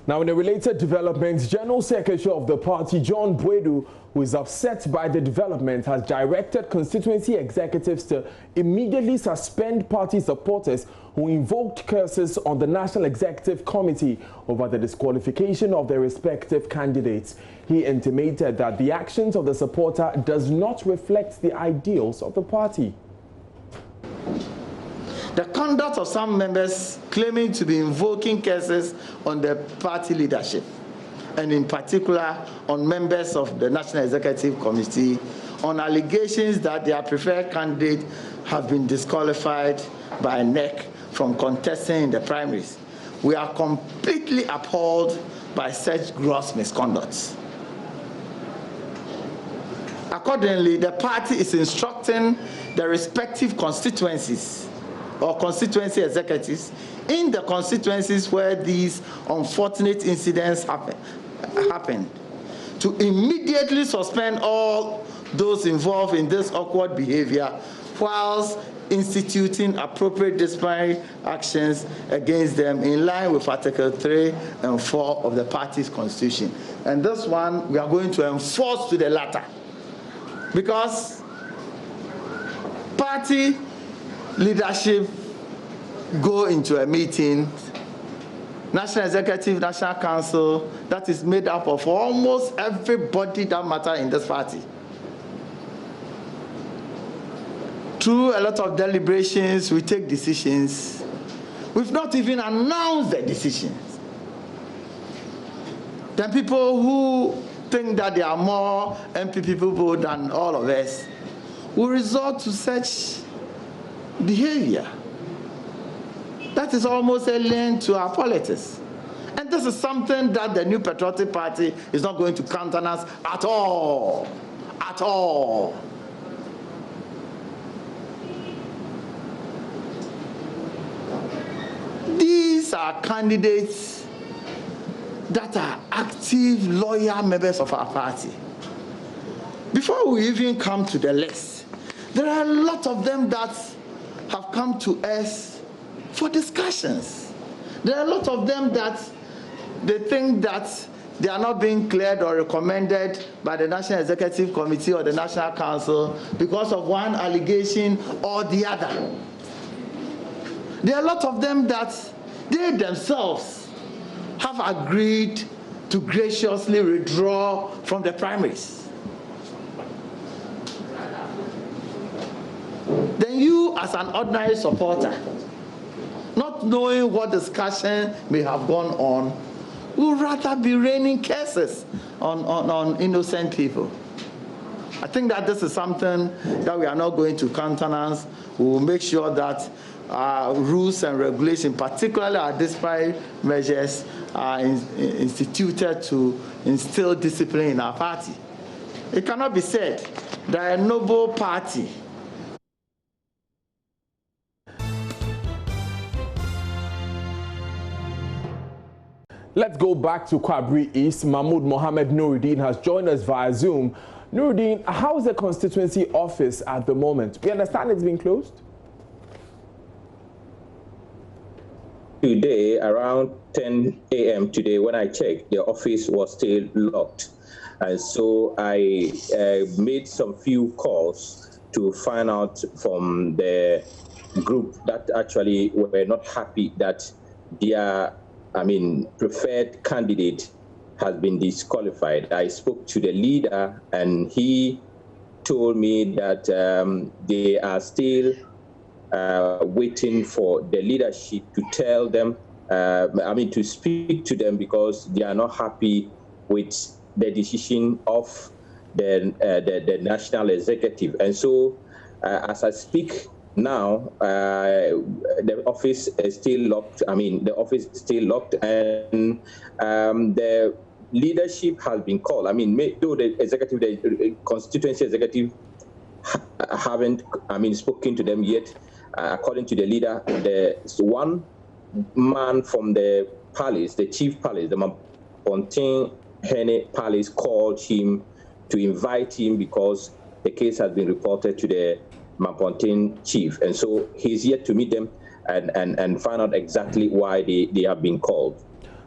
Now, in a related development, General Secretary of the party, John Bwedu, who is upset by the development, has directed constituency executives to immediately suspend party supporters who invoked curses on the National Executive Committee over the disqualification of their respective candidates. He intimated that the actions of the supporter does not reflect the ideals of the party. The conduct of some members claiming to be invoking curses on the party leadership, and in particular on members of the National Executive Committee, on allegations that their preferred candidate have been disqualified by NEC from contesting in the primaries. We are completely appalled by such gross misconduct. Accordingly, the party is instructing the respective constituencies or constituency executives in the constituencies where these unfortunate incidents happen to immediately suspend all those involved in this awkward behavior whilst instituting appropriate disciplinary actions against them in line with Article 3 and 4 of the party's constitution. And this one we are going to enforce to the latter, because party leadership go into a meeting, National Executive, National Council, that is made up of almost everybody that matters in this party. Through a lot of deliberations, we take decisions. We've not even announced the decisions. Then people who think that they are more MP people than all of us will resort to such behavior. That is almost alien to our politics. And this is something that the New Patriotic Party is not going to countenance at all. At all. These are candidates that are active, loyal members of our party. Before we even come to the list, there are a lot of them that have come to us for discussions. There are a lot of them that they think that they are not being cleared or recommended by the National Executive Committee or the National Council because of one allegation or the other. There are a lot of them that they themselves have agreed to graciously withdraw from the primaries. Then you, as an ordinary supporter, not knowing what discussion may have gone on, will rather be raining curses on innocent people. I think that this is something that we are not going to countenance. We will make sure that rules and regulations, particularly our disciplinary measures, are instituted to instill discipline in our party. It cannot be said that a noble party Let's go back to Kwabri East. Mahmoud Mohammed Nuruddin has joined us via Zoom. Nuruddin, how is the constituency office at the moment? We understand it's been closed? Today, around 10 a.m. today, when I checked, the office was still locked. And so I made some few calls to find out from the group that actually were not happy that their preferred candidate has been disqualified. I spoke to the leader and he told me that they are still waiting for the leadership to tell them, to speak to them because they are not happy with the decision of the National Executive. And so as I speak now, the office is still locked. The office is still locked, and the leadership has been called. Though the executive, the constituency executive, haven't, spoken to them yet. According to the leader, there's one man from the palace, the chief palace, the Mampontin Hene Palace, called him to invite him because the case has been reported to the Mampontin chief, and so he's yet to meet them and find out exactly why they have been called.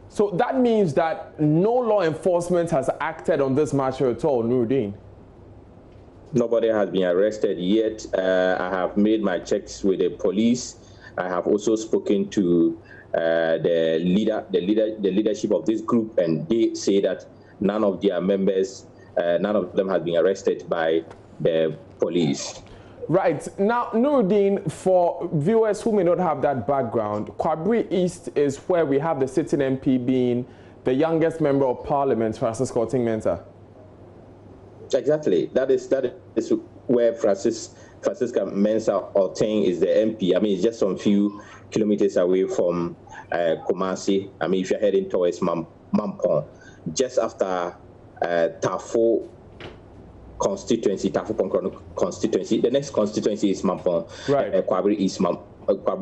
So that means that no law enforcement has acted on this matter at all, Nuruddin? Nobody has been arrested yet. I have made my checks with the police. I have also spoken to the leadership of this group, and they say that none of their members, none of them has been arrested by the police. Right. Now, Nuruddin, for viewers who may not have that background, Kwabri East is where we have the sitting MP being the youngest member of parliament, Francis Korting Mensah. Exactly. That is where Francisca Mensah Korting is the MP. I mean, it's just some few kilometers away from Kumasi. I mean, if you're heading towards Mampong, just after Tafo constituency, the next constituency is Mampong, right? Kwabri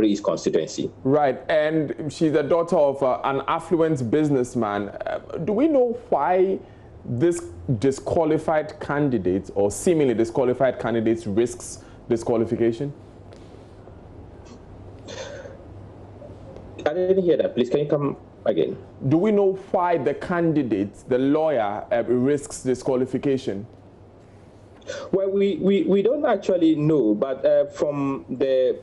East constituency. Right, and she's the daughter of an affluent businessman. Do we know why this disqualified candidate, or seemingly disqualified candidate, risks disqualification? I didn't hear that. Please, can you come again? Do we know why the candidate, the lawyer, risks disqualification? Well, we don't actually know, but from the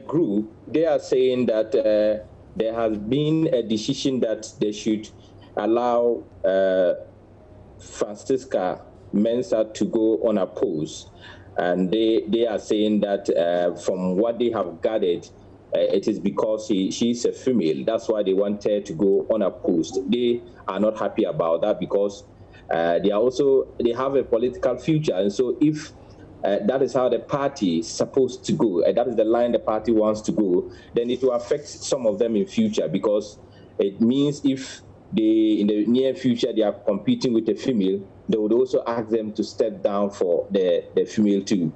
group, they are saying that there has been a decision that they should allow Francisca Mensah to go unopposed, and they are saying that from what they have gathered, it is because she's a female. That's why they want her to go unopposed. They are not happy about that because they have a political future, and so if that is how the party is supposed to go, that is the line the party wants to go, then it will affect some of them in future, because it means if in the near future they are competing with a female, they would also ask them to step down for the female to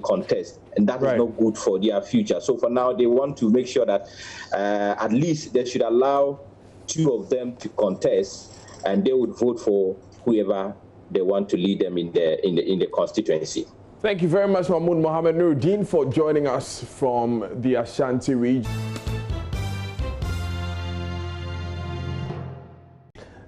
contest, and that is not good for their future. So for now, they want to make sure that at least they should allow two of them to contest, and they would vote for whoever they want to lead them in the constituency. Thank you very much, Mahmoud Mohammed Nuruddin, for joining us from the Ashanti region.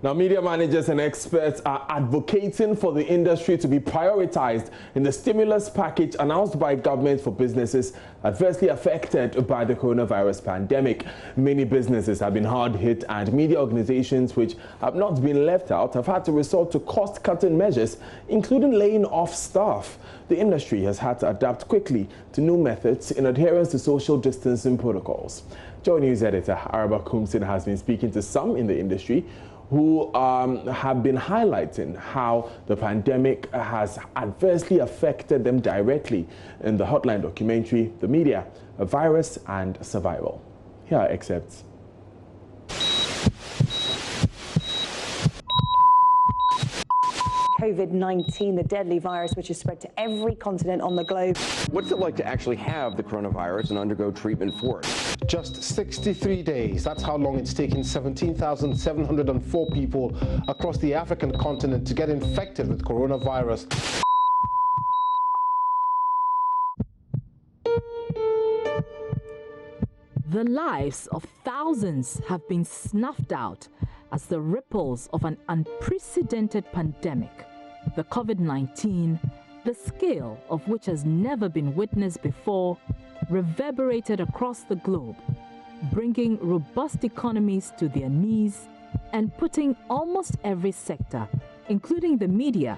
Now, media managers and experts are advocating for the industry to be prioritized in the stimulus package announced by government for businesses adversely affected by the coronavirus pandemic. Many businesses have been hard hit, and media organizations which have not been left out have had to resort to cost-cutting measures, including laying off staff. The industry has had to adapt quickly to new methods in adherence to social distancing protocols. JoyNews editor Araba Kumsin has been speaking to some in the industry who have been highlighting how the pandemic has adversely affected them directly in the Hotline documentary, The Media, a Virus and Survival. Here are excerpts. COVID-19, the deadly virus which has spread to every continent on the globe. What's it like to actually have the coronavirus and undergo treatment for it? Just 63 days. That's how long it's taken 17,704 people across the African continent to get infected with coronavirus. The lives of thousands have been snuffed out as the ripples of an unprecedented pandemic, the COVID-19, the scale of which has never been witnessed before, reverberated across the globe, bringing robust economies to their knees and putting almost every sector, including the media,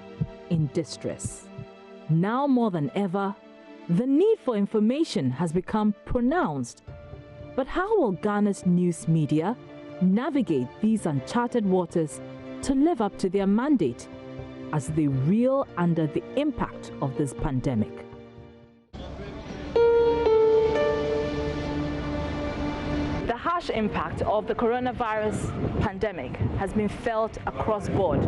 in distress. Now more than ever, the need for information has become pronounced. But how will Ghana's news media navigate these uncharted waters to live up to their mandate as they reel under the impact of this pandemic? The harsh impact of the coronavirus pandemic has been felt across board,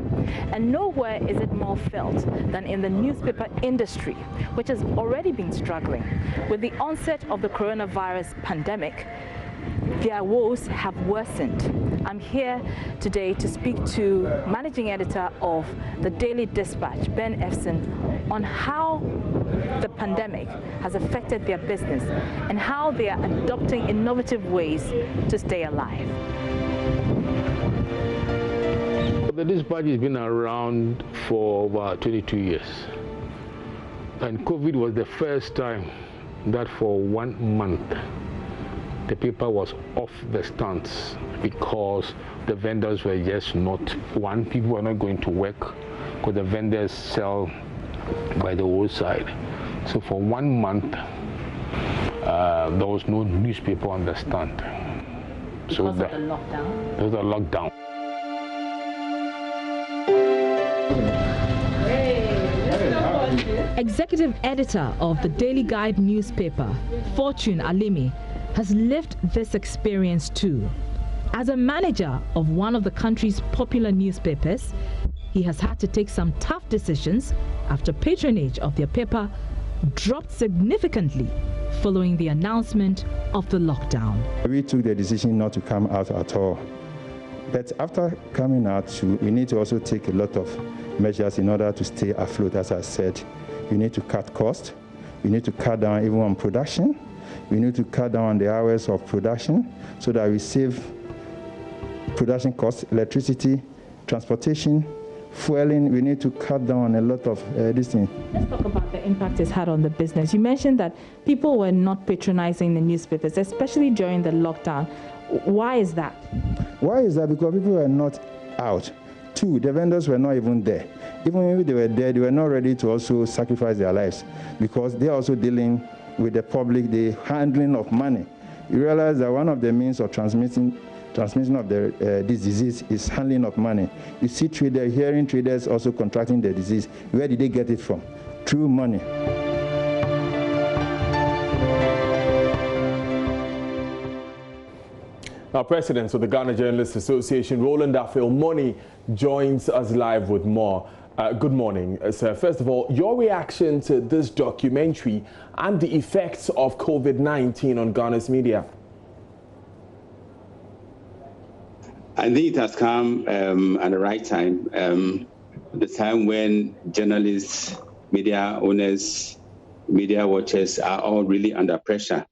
and nowhere is it more felt than in the newspaper industry, which has already been struggling. With the onset of the coronavirus pandemic, their woes have worsened. I'm here today to speak to Managing Editor of the Daily Dispatch, Ben Efson, on how the pandemic has affected their business and how they are adopting innovative ways to stay alive. The Dispatch has been around for over 22 years. And COVID was the first time that for 1 month the paper was off the stands because the vendors were just not, people were not going to work because the vendors sell by the roadside. So for 1 month, there was no newspaper on the stand. Because of the lockdown? There was a lockdown. Executive editor of the Daily Guide newspaper, Fortune Alimi, has lived this experience too. As a manager of one of the country's popular newspapers, he has had to take some tough decisions after patronage of their paper dropped significantly following the announcement of the lockdown. We took the decision not to come out at all. But after coming out, we need to also take a lot of measures in order to stay afloat. As I said, we need to cut costs. We need to cut down even on production. We need to cut down on the hours of production so that we save production costs, electricity, transportation, fueling. We need to cut down on a lot of these things. Let's talk about the impact it's had on the business. You mentioned that people were not patronizing the newspapers, especially during the lockdown. Why is that? Why is that? Because people were not out. Two, the vendors were not even there. Even if they were there, they were not ready to also sacrifice their lives because they are also dealing with the public, the handling of money. You realize that one of the means of transmission of this disease is handling of money. You see traders, hearing traders also contracting the disease. Where did they get it from? Through money. Now, President of the Ghana Journalists Association, Roland Afil-Moni, joins us live with more. Good morning, sir. First of all, your reaction to this documentary and the effects of COVID-19 on Ghana's media? I think it has come at the right time, the time when journalists, media owners, media watchers are all really under pressure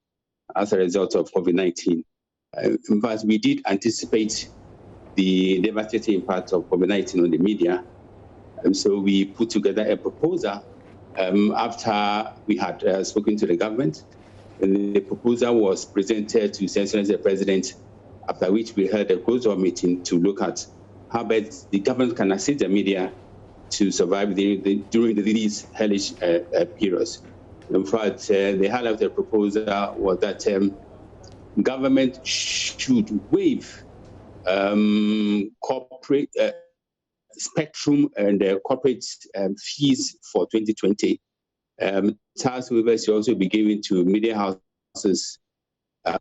as a result of COVID-19. In fact, we did anticipate the devastating impact of COVID-19 on the media. And so we put together a proposal after we had spoken to the government. And the proposal was presented to His Excellency the President, after which we held a closed-door meeting to look at how best the government can assist the media to survive during these hellish periods. In fact, the highlight of the proposal was that government should waive corporate spectrum and corporate fees for 2020. Tax waivers should also be given to media houses.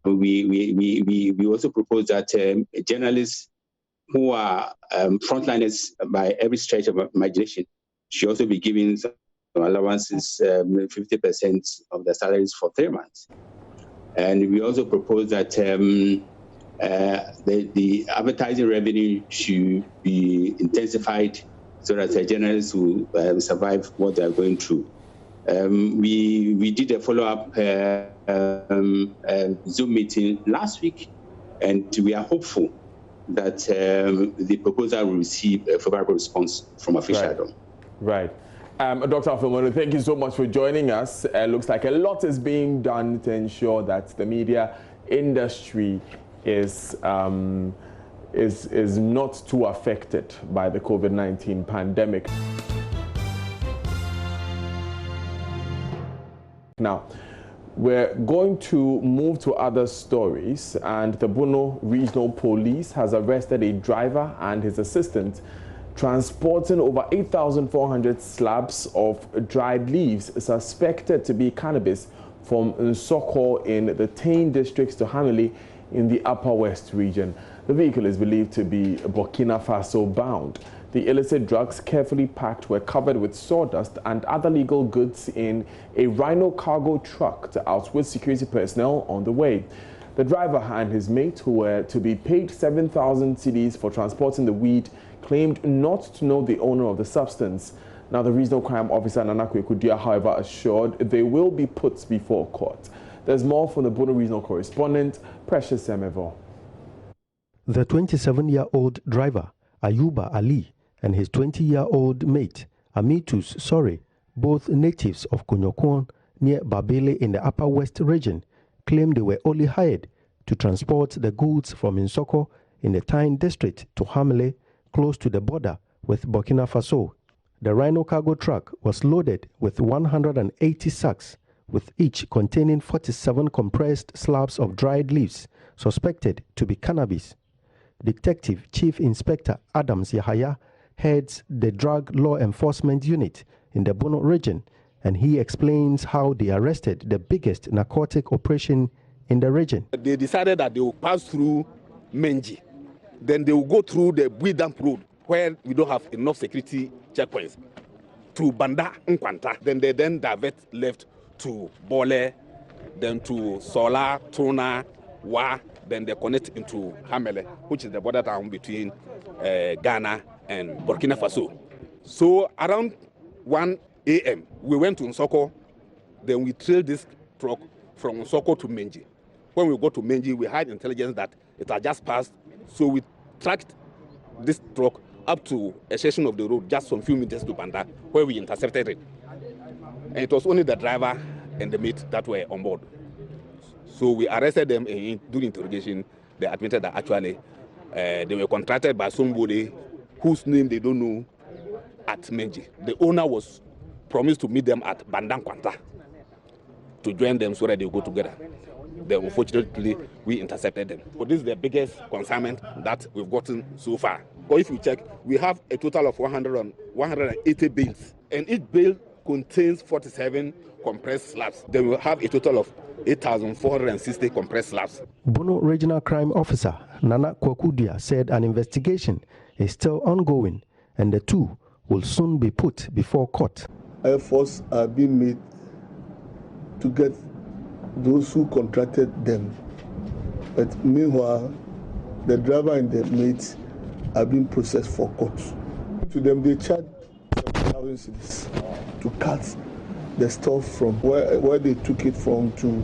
We also propose that journalists who are frontliners by every stretch of imagination should also be given some allowances, 50% of their salaries for 3 months. And we also propose that the advertising revenue should be intensified so that journalists will survive what they are going through. We did a follow-up Zoom meeting last week, and we are hopeful that the proposal will receive a favorable response from officialdom. Right. Dr. Afil-Moni, thank you so much for joining us. Looks like a lot is being done to ensure that the media industry is not too affected by the COVID-19 pandemic. Now, we're going to move to other stories, and the Bono Regional Police has arrested a driver and his assistant transporting over 8,400 slabs of dried leaves suspected to be cannabis from Nsoko in the Tain districts to Hamili in the Upper West region. The vehicle is believed to be Burkina Faso bound. The illicit drugs, carefully packed, were covered with sawdust and other legal goods in a Rhino cargo truck to outwit security personnel on the way. The driver and his mate, who were to be paid 7,000 cedis for transporting the weed, claimed not to know the owner of the substance. Now, the regional crime officer, Nana Kwekudia, however, assured they will be put before court. There's more from the Bono regional correspondent, Precious Semevo. The 27-year-old driver, Ayuba Ali, and his 20-year-old mate, Amitus Sore, both natives of Konyokon near Babele in the Upper West region, claimed they were only hired to transport the goods from Nsoko in the Tyne district to Hamele, close to the border with Burkina Faso. The Rhino cargo truck was loaded with 180 sacks, with each containing 47 compressed slabs of dried leaves suspected to be cannabis. Detective Chief Inspector Adams Yahaya heads the Drug Law Enforcement Unit in the Bono region, and he explains how they arrested the biggest narcotic operation in the region. They decided that they will pass through Menji. Then they will go through the Buidamp Road, where we don't have enough security checkpoints, to Banda Nkwanta. Then they divert left to Bole, then to Sola, Tona, Wa, then they connect into Hamele, which is the border town between Ghana and Burkina Faso. So around 1 a.m., we went to Nsoko, then we trailed this truck from Nsoko to Menji. When we got to Menji, we had intelligence that it had just passed, so we tracked this truck up to a section of the road, just some few meters to Banda, where we intercepted it. And it was only the driver and the mate that were on board. So we arrested them, and during interrogation, they admitted that actually they were contracted by somebody whose name they don't know at Menji. The owner was promised to meet them at Banda Nkwanta to join them so that they would go together. Then unfortunately, we intercepted them. But this is the biggest consignment that we've gotten so far. But if you check, we have a total of 180 bales, and each bale contains 47 compressed slabs. Then we have a total of 8,460 compressed slabs. Bono Regional Crime Officer Nana Kwekudia said an investigation is still ongoing, and the two will soon be put before court. Efforts are being made to get those who contracted them. But meanwhile, the driver and the mates are being processed for court. To them, they charge 7,000 cedis to cut the stuff from where they took it from to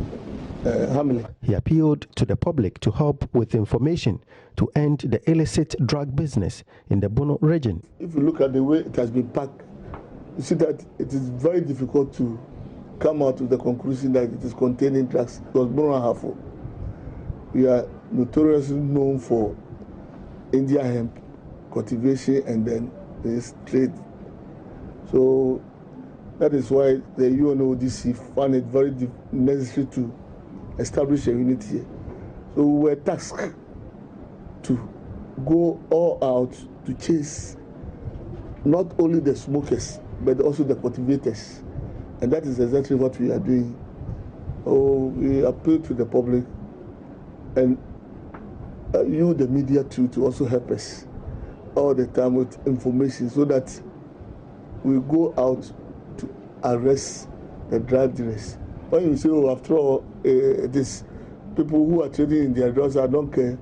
Hamlet. He appealed to the public to help with information to end the illicit drug business in the Bono region. If you look at the way it has been packed, you see that it is very difficult to come out with the conclusion that it is containing drugs. Because Bono Hafo, we are notoriously known for India hemp cultivation and then this trade. So that is why the UNODC found it very necessary to establish a unit here. So we were tasked to go all out to chase not only the smokers, but also the cultivators. And that is exactly what we are doing. Oh, we appeal to the public and you, the media too, to also help us all the time with information so that we go out to arrest the drug dealers. When you say, oh, after all, these people who are trading in their drugs, I don't care.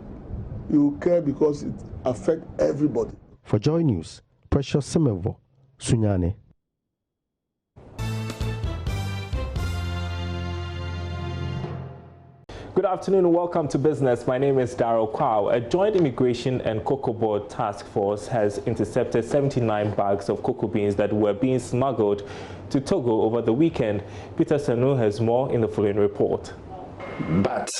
You care because it affects everybody. For Joy News, Precious Semevo, Sunyane. Good afternoon and welcome to Business. My name is Darryl Kwao. A joint immigration and cocoa board task force has intercepted 79 bags of cocoa beans that were being smuggled to Togo over the weekend. Peter Sanu has more in the following report. But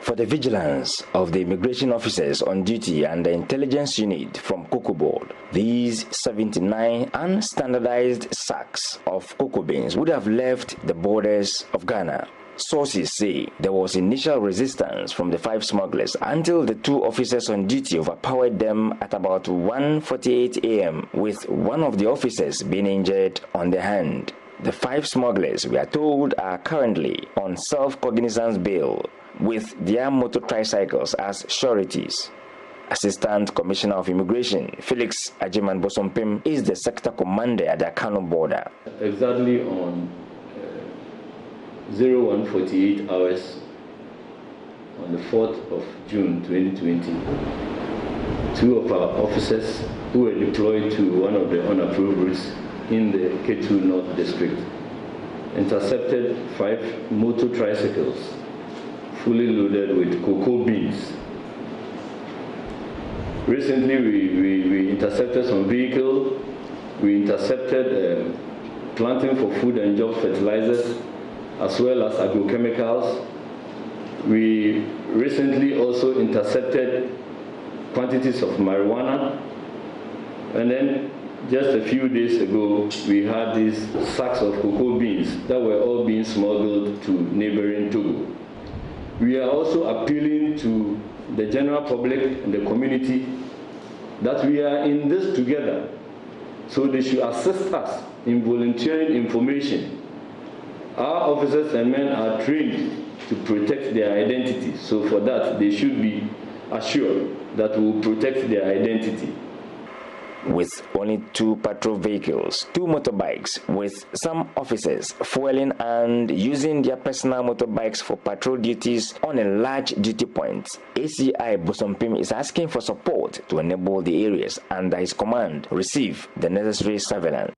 for the vigilance of the immigration officers on duty and the intelligence unit from Cocoa Board, these 79 unstandardized sacks of cocoa beans would have left the borders of Ghana. Sources say there was initial resistance from the 5 smugglers until the 2 officers on duty overpowered them at about 1:48 a.m., with one of the officers being injured on the hand. The 5 smugglers, we are told, are currently on self-cognizance bail with their motor tricycles as sureties. Assistant Commissioner of Immigration Felix Ajiman Bosompim is the sector commander at the Kano border. Exactly on 01:48 hours on the 4th of June 2020, 2 of our officers who were deployed to one of the unapproved routes in the Ketu North District intercepted 5 motor tricycles fully loaded with cocoa beans. Recently, we intercepted some vehicles. We intercepted planting for food and job fertilizers, as well as agrochemicals. We recently also intercepted quantities of marijuana. And then just a few days ago, we had these sacks of cocoa beans that were all being smuggled to neighboring Togo. We are also appealing to the general public and the community that we are in this together, so they should assist us in volunteering information. Our officers and men are trained to protect their identity, so for that they should be assured that we will protect their identity. With only 2 patrol vehicles, 2 motorbikes, with some officers fueling and using their personal motorbikes for patrol duties on a large duty point, ACI Bosompim is asking for support to enable the areas under his command receive the necessary surveillance.